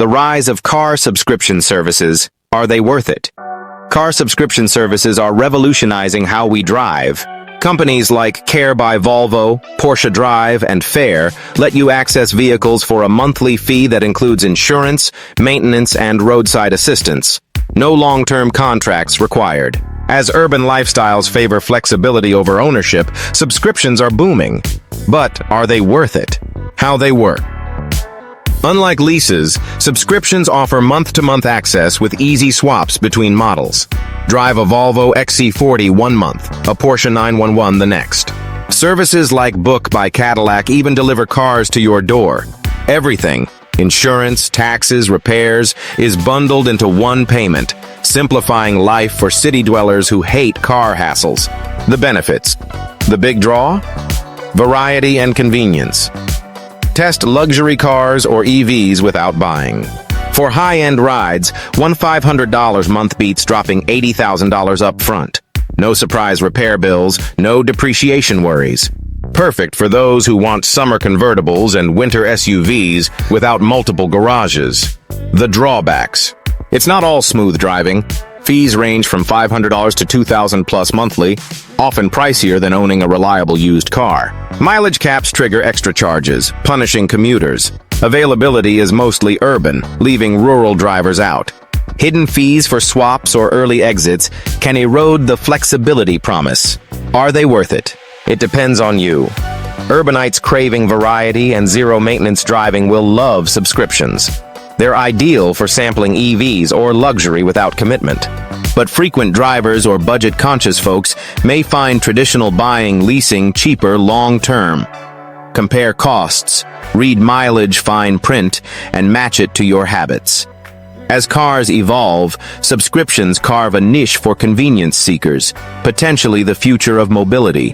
The rise of car subscription services. Are they worth it? Car subscription services are revolutionizing how we drive. Companies like Care by Volvo, Porsche Drive, and Fair let you access vehicles for a monthly fee that includes insurance, maintenance, and roadside assistance. No long-term contracts required. As urban lifestyles favor flexibility over ownership, subscriptions are booming. But are they worth it? How they work. Unlike leases, subscriptions offer month-to-month access with easy swaps between models. Drive a Volvo XC40 one month, a Porsche 911 the next. Services like Book by Cadillac even deliver cars to your door. Everything, insurance, taxes, repairs, is bundled into one payment, simplifying life for city dwellers who hate car hassles. The benefits. The big draw? Variety and convenience. Test luxury cars or EVs without buying. For high-end rides, one $500 month beats dropping $80,000 up front. No surprise repair bills, no depreciation worries. Perfect for those who want summer convertibles and winter SUVs without multiple garages. The drawbacks. It's not all smooth driving. Fees range from $500 to $2,000 plus monthly, often pricier than owning a reliable used car. Mileage caps trigger extra charges, punishing commuters. Availability is mostly urban, leaving rural drivers out. Hidden fees for swaps or early exits can erode the flexibility promise. Are they worth it? It depends on you. Urbanites craving variety and zero-maintenance driving will love subscriptions. They're ideal for sampling EVs or luxury without commitment. But frequent drivers or budget-conscious folks may find traditional buying leasing cheaper long-term. Compare costs, read mileage fine print, and match it to your habits. As cars evolve, subscriptions carve a niche for convenience seekers, potentially the future of mobility.